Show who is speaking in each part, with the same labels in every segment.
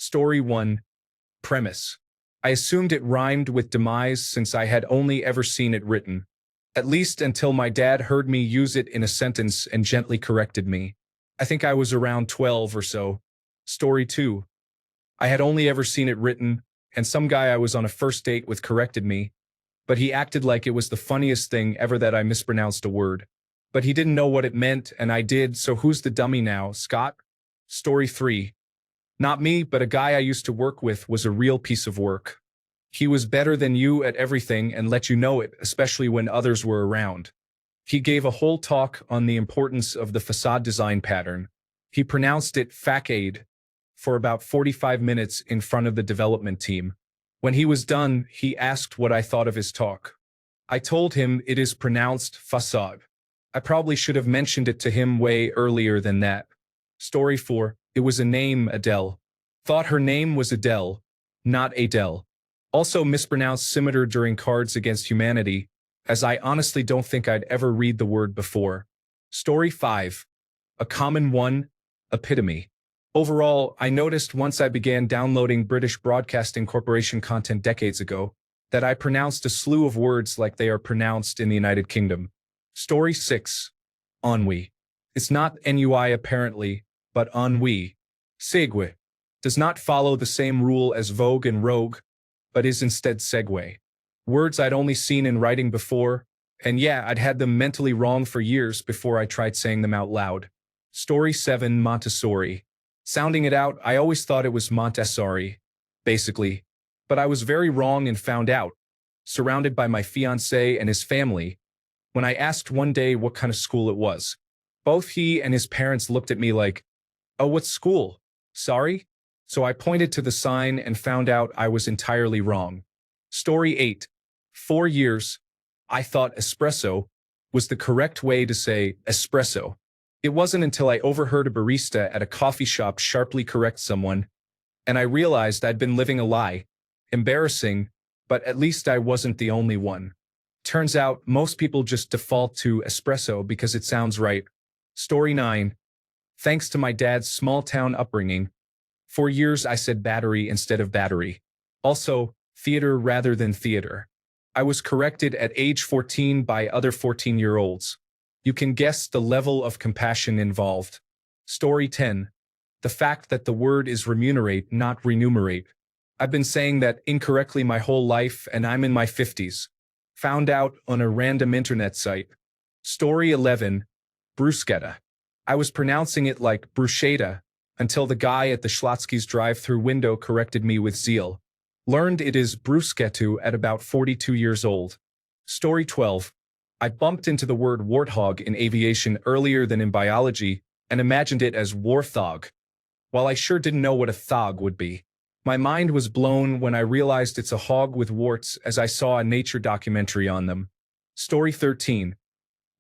Speaker 1: Story 1. Premise. I assumed it rhymed with demise since I had only ever seen it written. At least until my dad heard me use it in a sentence and gently corrected me. I think I was around 12 or so. Story 2. I had only ever seen it written, and some guy I was on a first date with corrected me, but he acted like it was the funniest thing ever that I mispronounced a word. But he didn't know what it meant, and I did, so who's the dummy now, Scott? Story 3. Not me, but a guy I used to work with was a real piece of work. He was better than you at everything and let you know it, especially when others were around. He gave a whole talk on the importance of the facade design pattern. He pronounced it facade for about 45 minutes in front of the development team. When he was done, he asked what I thought of his talk. I told him it is pronounced facade. I probably should have mentioned it to him way earlier than that. Story 4. It was a name, Adele. Thought her name was Adele, not Adele. Also mispronounced scimitar during Cards Against Humanity, as I honestly don't think I'd ever read the word before. Story 5. A common one, epitome. Overall, I noticed once I began downloading British Broadcasting Corporation content decades ago, that I pronounced a slew of words like they are pronounced in the United Kingdom. Story 6. Ennui. It's not ennui apparently, but ennui. Segue. Does not follow the same rule as vogue and rogue, but is instead segue. Words I'd only seen in writing before, and yeah, I'd had them mentally wrong for years before I tried saying them out loud. Story 7. Montessori. Sounding it out, I always thought it was Montessori, basically, but I was very wrong and found out, surrounded by my fiancé and his family, when I asked one day what kind of school it was. Both he and his parents looked at me like, "Oh, what school? Sorry?" So I pointed to the sign and found out I was entirely wrong. Story 8. 4 years, I thought espresso was the correct way to say espresso. It wasn't until I overheard a barista at a coffee shop sharply correct someone, and I realized I'd been living a lie. Embarrassing, but at least I wasn't the only one. Turns out, most people just default to espresso because it sounds right. Story 9. Thanks to my dad's small-town upbringing, for years I said battery instead of battery. Also, theater rather than theater. I was corrected at age 14 by other 14-year-olds. You can guess the level of compassion involved. Story 10. The fact that the word is remunerate, not remunerate. I've been saying that incorrectly my whole life, and I'm in my 50s. Found out on a random internet site. Story 11. Bruschetta. I was pronouncing it like bruschetta until the guy at the Schlotsky's drive-through window corrected me with zeal. Learned it is bruschetto at about 42 years old. Story 12. I bumped into the word warthog in aviation earlier than in biology and imagined it as warthog. While I sure didn't know what a thog would be. My mind was blown when I realized it's a hog with warts as I saw a nature documentary on them. Story 13.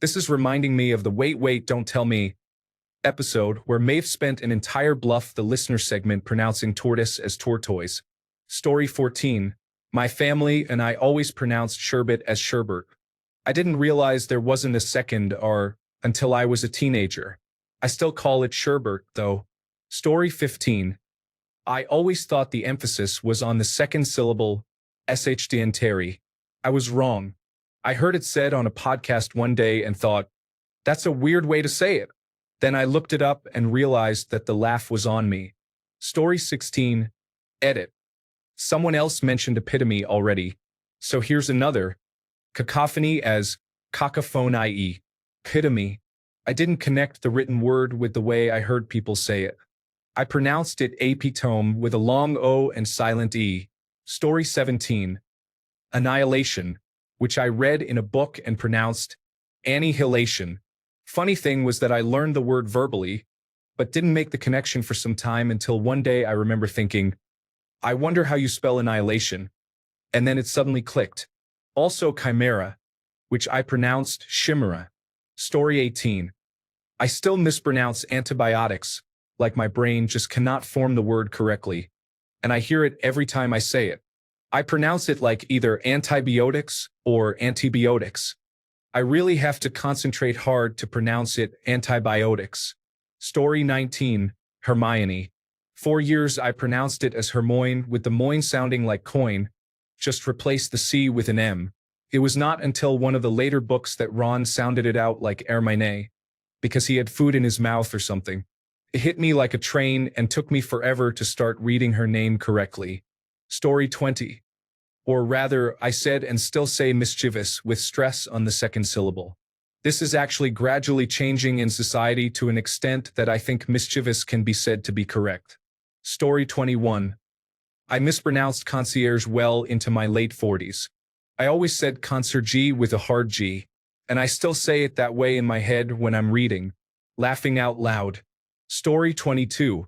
Speaker 1: This is reminding me of the Wait, Don't Tell Me episode where Maeve spent an entire Bluff the Listener segment pronouncing tortoise as tortoise. Story 14. My family and I always pronounced sherbet as sherbert. I didn't realize there wasn't a second R until I was a teenager. I still call it sherbert, though. Story 15. I always thought the emphasis was on the second syllable, shdnteri. I was wrong. I heard it said on a podcast one day and thought, that's a weird way to say it. Then I looked it up and realized that the laugh was on me. Story 16. Edit. Someone else mentioned epitome already, so here's another. Cacophony as cacophony. Epitome. I didn't connect the written word with the way I heard people say it. I pronounced it epitome with a long O and silent E. Story 17. Annihilation, which I read in a book and pronounced annihilation. Funny thing was that I learned the word verbally, but didn't make the connection for some time until one day I remember thinking, I wonder how you spell annihilation. And then it suddenly clicked. Also chimera, which I pronounced chimera. Story 18. I still mispronounce antibiotics, like my brain just cannot form the word correctly, and I hear it every time I say it. I pronounce it like either antibiotics or antibiotics. I really have to concentrate hard to pronounce it antibiotics. Story 19. Hermione. For years I pronounced it as Hermoine with the moin sounding like coin, just replace the C with an M. It was not until one of the later books that Ron sounded it out like Hermione, because he had food in his mouth or something. It hit me like a train and took me forever to start reading her name correctly. Story 20. Or rather, I said and still say mischievous with stress on the second syllable. This is actually gradually changing in society to an extent that I think mischievous can be said to be correct. Story 21. I mispronounced concierge well into my late 40s. I always said concierge with a hard G, and I still say it that way in my head when I'm reading, laughing out loud. Story 22.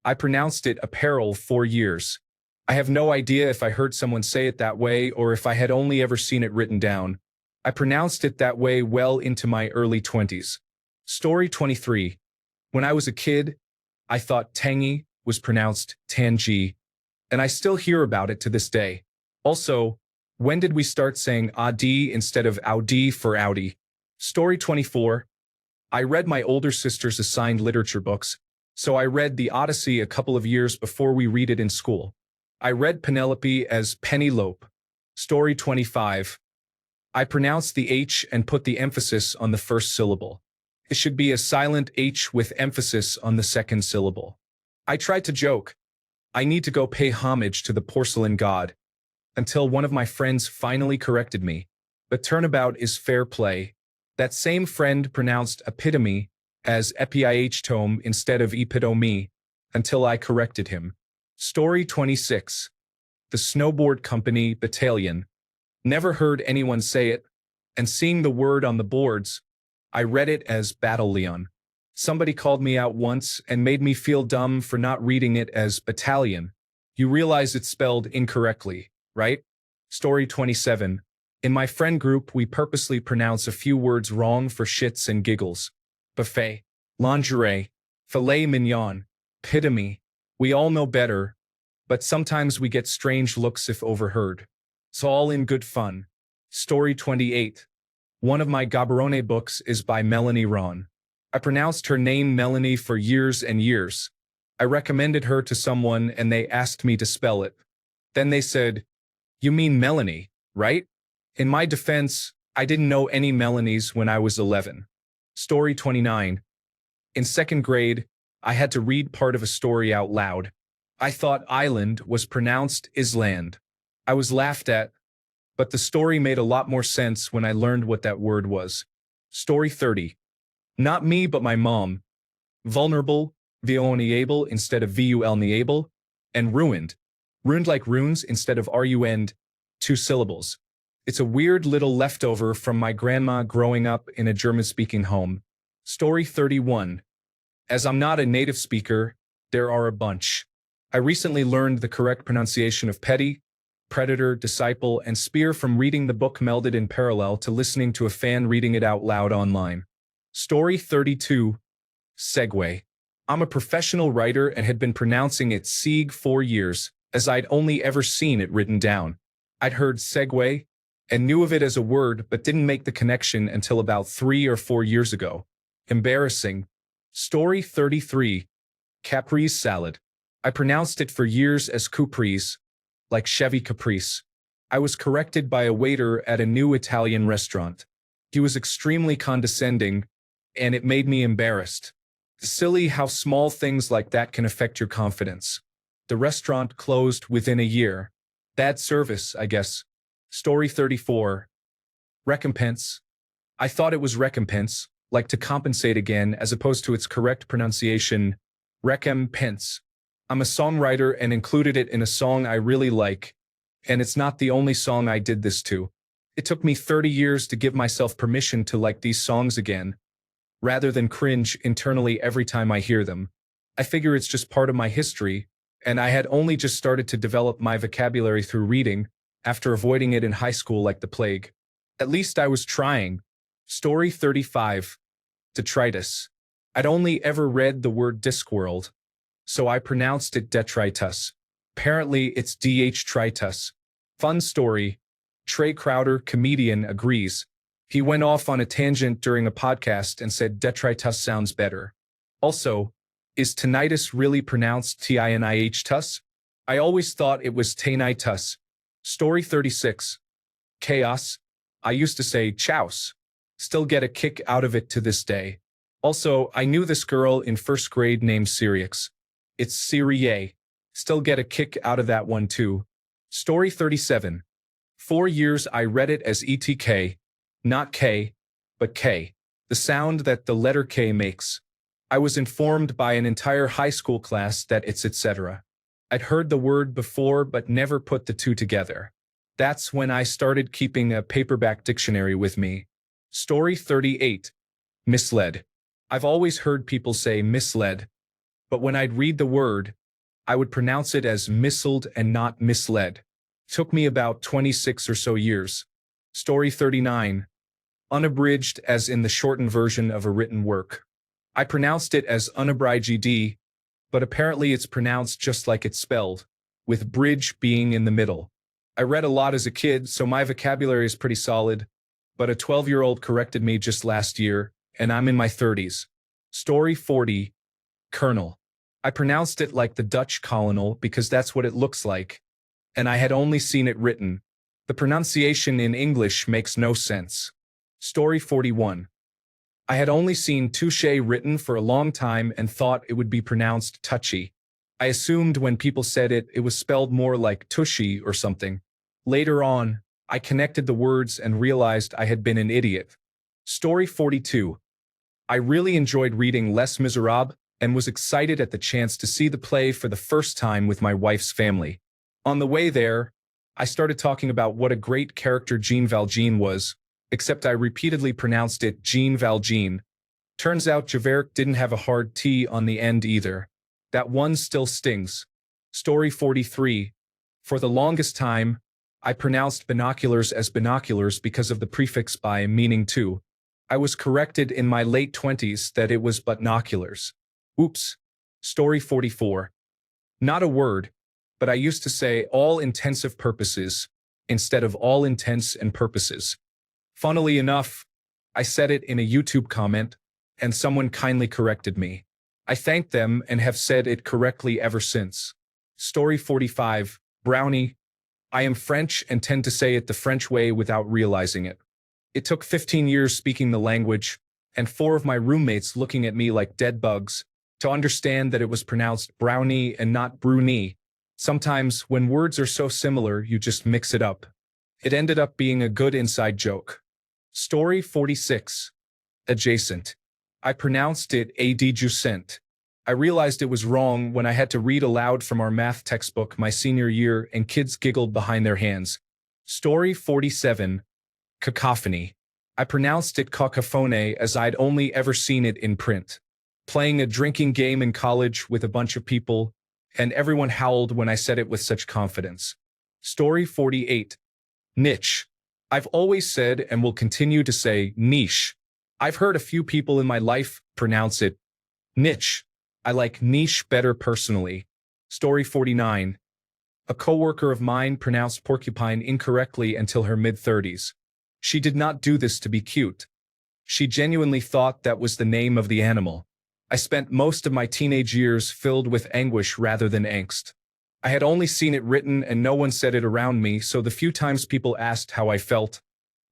Speaker 1: I pronounced it apparel for years. I have no idea if I heard someone say it that way or if I had only ever seen it written down. I pronounced it that way well into my early 20s. Story 23. When I was a kid, I thought tangy was pronounced tangy, and I still hear about it to this day. Also, when did we start saying Audi instead of Audi for Audi? Story 24. I read my older sister's assigned literature books, so I read The Odyssey a couple of years before we read it in school. I read Penelope as Penelope. Story 25. I pronounced the H and put the emphasis on the first syllable. It should be a silent H with emphasis on the second syllable. I tried to joke, I need to go pay homage to the porcelain god, until one of my friends finally corrected me. But turnabout is fair play. That same friend pronounced epitome as epiihtome instead of epitome, until I corrected him. Story 26. The Snowboard Company Battalion. Never heard anyone say it, and seeing the word on the boards, I read it as battalion. Somebody called me out once and made me feel dumb for not reading it as battalion. You realize it's spelled incorrectly, right? Story 27. In my friend group, we purposely pronounce a few words wrong for shits and giggles. Buffet, lingerie, filet mignon, epitome. We all know better, but sometimes we get strange looks if overheard. It's all in good fun. Story 28. One of my Gaborone books is by Melanie Ron. I pronounced her name Melanie for years and years. I recommended her to someone and they asked me to spell it. Then they said, "You mean Melanie, right?" In my defense, I didn't know any Melanies when I was 11. Story 29. In second grade, I had to read part of a story out loud. I thought island was pronounced island. I was laughed at, but the story made a lot more sense when I learned what that word was. Story 30. Not me, but my mom. Vulnerable, vulnerable instead of vulnerable, and ruined. Ruined like runes instead of rund, 2 syllables. It's a weird little leftover from my grandma growing up in a German-speaking home. Story 31. As I'm not a native speaker, there are a bunch. I recently learned the correct pronunciation of petty, predator, disciple, and spear from reading the book melded in parallel to listening to a fan reading it out loud online. Story 32. Segue. I'm a professional writer and had been pronouncing it Sieg for years, as I'd only ever seen it written down. I'd heard segue and knew of it as a word but didn't make the connection until about 3 or 4 years ago. Embarrassing. Story 33. Caprese salad. I pronounced it for years as caprese, like Chevy Caprice. I was corrected by a waiter at a new Italian restaurant. He was extremely condescending, and it made me embarrassed. Silly how small things like that can affect your confidence. The restaurant closed within a year. Bad service, I guess. Story 34. Recompense. I thought it was recompense, like to compensate again as opposed to its correct pronunciation, recompense. I'm a songwriter and included it in a song I really like, and it's not the only song I did this to. It took me 30 years to give myself permission to like these songs again, rather than cringe internally every time I hear them. I figure it's just part of my history, and I had only just started to develop my vocabulary through reading, after avoiding it in high school like the plague. At least I was trying. Story 35. Detritus. I'd only ever read the word Discworld, so I pronounced it detritus. Apparently it's detritus. Fun story. Trey Crowder, comedian, agrees. He went off on a tangent during a podcast and said detritus sounds better. Also, Is tinnitus really pronounced tinitus? I always thought it was tinnitus. Story 36. Chaos. I used to say chouse. Still get a kick out of it to this day. Also, I knew this girl in first grade named Sirix. It's Syrie. Still get a kick out of that one too. Story 37. 4 years I read it as ETK, not K, but K. The sound that the letter K makes. I was informed by an entire high school class that it's etc. I'd heard the word before but never put the two together. That's when I started keeping a paperback dictionary with me. Story 38. Misled. I've always heard people say misled, but when I'd read the word, I would pronounce it as missled and not misled. Took me about 26 or so years. Story 39. Unabridged as in the shortened version of a written work. I pronounced it as unabridged, but apparently it's pronounced just like it's spelled, with bridge being in the middle. I read a lot as a kid, so my vocabulary is pretty solid, but a 12-year-old corrected me just last year, and I'm in my 30s. Story 40. Colonel. I pronounced it like the Dutch colonel because that's what it looks like, and I had only seen it written. The pronunciation in English makes no sense. Story 41. I had only seen touche written for a long time and thought it would be pronounced touchy. I assumed when people said it, it was spelled more like tushy or something. Later on, I connected the words and realized I had been an idiot. Story 42. I really enjoyed reading Les Miserables and was excited at the chance to see the play for the first time with my wife's family. On the way there, I started talking about what a great character Jean Valjean was, except I repeatedly pronounced it Jean Valjean. Turns out Javert didn't have a hard T on the end either. That one still stings. Story 43. For the longest time, I pronounced binoculars as binoculars because of the prefix by meaning to. I was corrected in my late 20s that it was butnoculars. Oops. Story 44. Not a word, but I used to say all intensive purposes instead of all intents and purposes. Funnily enough, I said it in a YouTube comment, and someone kindly corrected me. I thanked them and have said it correctly ever since. Story 45. Brownie. I am French and tend to say it the French way without realizing it. It took 15 years speaking the language, and 4 of my roommates looking at me like dead bugs, to understand that it was pronounced brownie and not bruni. Sometimes, when words are so similar, you just mix it up. It ended up being a good inside joke. Story 46. Adjacent. I pronounced it adjacent. I realized it was wrong when I had to read aloud from our math textbook my senior year and kids giggled behind their hands. Story 47. Cacophony. I pronounced it cacophone as I'd only ever seen it in print. Playing a drinking game in college with a bunch of people, and everyone howled when I said it with such confidence. Story 48. Niche. I've always said and will continue to say niche. I've heard a few people in my life pronounce it niche. I like niche better personally. Story 49. A coworker of mine pronounced porcupine incorrectly until her mid-30s. She did not do this to be cute. She genuinely thought that was the name of the animal. I spent most of my teenage years filled with anguish rather than angst. I had only seen it written and no one said it around me, so the few times people asked how I felt,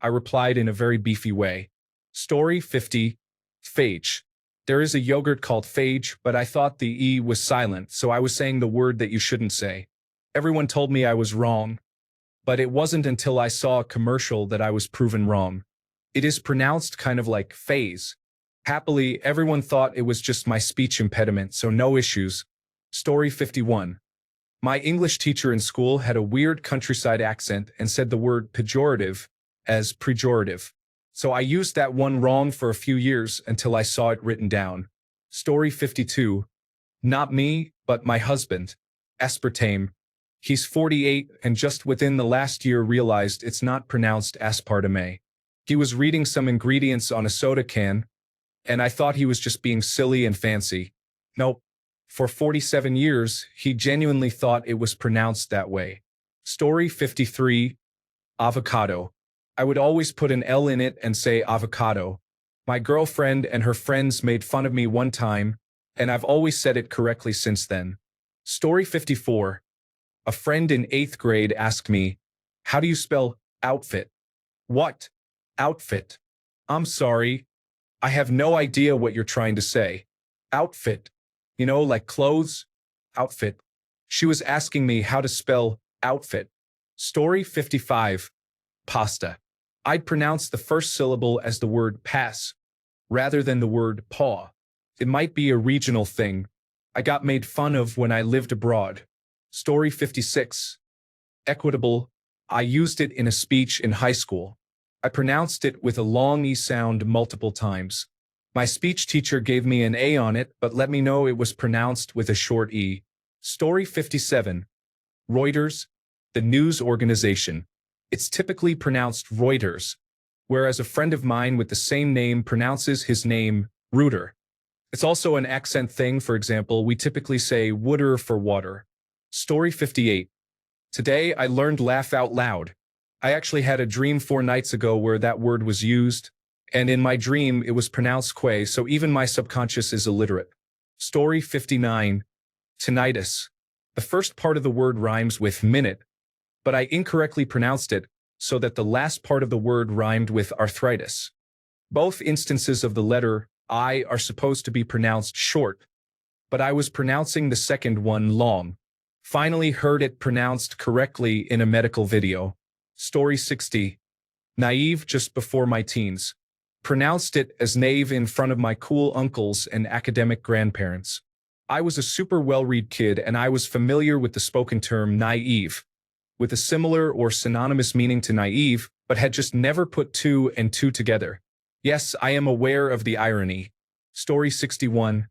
Speaker 1: I replied in a very beefy way. Story 50. Phage. There is a yogurt called phage, but I thought the E was silent, so I was saying the word that you shouldn't say. Everyone told me I was wrong, but it wasn't until I saw a commercial that I was proven wrong. It is pronounced kind of like phase. Happily, everyone thought it was just my speech impediment, so no issues. Story 51. My English teacher in school had a weird countryside accent and said the word pejorative as pejorative. So I used that one wrong for a few years until I saw it written down. Story 52. Not me, but my husband. Aspartame. He's 48 and just within the last year realized it's not pronounced aspartame. He was reading some ingredients on a soda can, and I thought he was just being silly and fancy. Nope. For 47 years, he genuinely thought it was pronounced that way. Story 53. Avocado. I would always put an L in it and say avocado. My girlfriend and her friends made fun of me one time, and I've always said it correctly since then. Story 54. A friend in 8th grade asked me, "How do you spell outfit?" What? Outfit? I'm sorry. I have no idea what you're trying to say. Outfit. You know, like clothes? Outfit. She was asking me how to spell outfit. Story 55. Pasta. I'd pronounce the first syllable as the word pass, rather than the word paw. It might be a regional thing. I got made fun of when I lived abroad. Story 56. Equitable. I used it in a speech in high school. I pronounced it with a long E sound multiple times. My speech teacher gave me an A on it, but let me know it was pronounced with a short E. Story 57. Reuters, the news organization. It's typically pronounced Reuters, whereas a friend of mine with the same name pronounces his name Reuter. It's also an accent thing. For example, we typically say wooder for water. Story 58. Today I learned laugh out loud. I actually had a dream 4 nights ago where that word was used, and in my dream it was pronounced quay, so even my subconscious is illiterate. Story 59. Tinnitus. The first part of the word rhymes with minute, but I incorrectly pronounced it so that the last part of the word rhymed with arthritis. Both instances of the letter I are supposed to be pronounced short, but I was pronouncing the second one long. Finally heard it pronounced correctly in a medical video. Story 60. Naive just before my teens. Pronounced it as naive in front of my cool uncles and academic grandparents. I was a super well-read kid and I was familiar with the spoken term naive, with a similar or synonymous meaning to naive, but had just never put 2 and 2 together. Yes, I am aware of the irony. Story 61.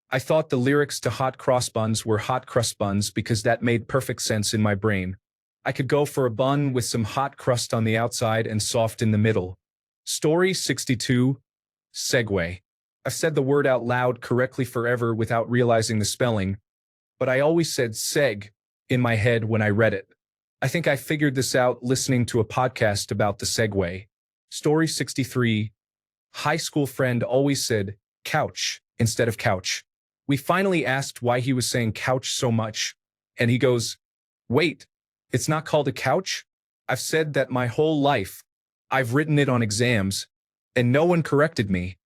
Speaker 1: I thought the lyrics to Hot Cross Buns were hot crust buns because that made perfect sense in my brain. I could go for a bun with some hot crust on the outside and soft in the middle. Story 62. Segue. I've said the word out loud correctly forever without realizing the spelling, but I always said seg in my head when I read it. I think I figured this out listening to a podcast about the Segway. Story 63. High school friend always said couch instead of couch. We finally asked why he was saying couch so much, and he goes, "Wait, it's not called a couch? I've said that my whole life. I've written it on exams, and no one corrected me."